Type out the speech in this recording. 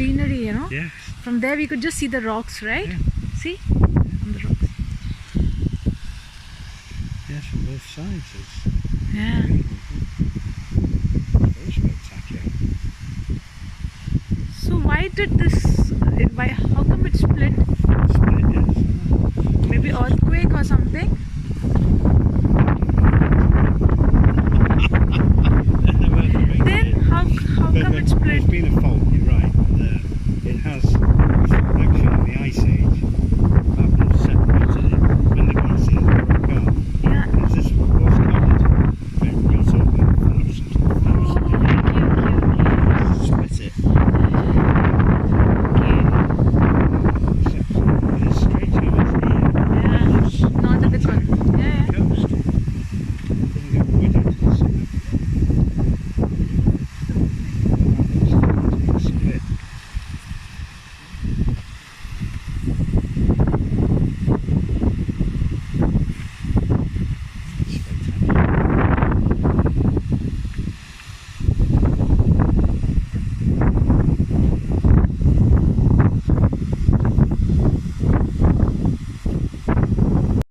greenery, you know. Yes. From there we could just see the rocks, right? Yeah. See? On the rocks. Yes, from both sides. It's Yeah. very spectacular. So why did this, how come it split? Split, yes. Maybe earthquake or something?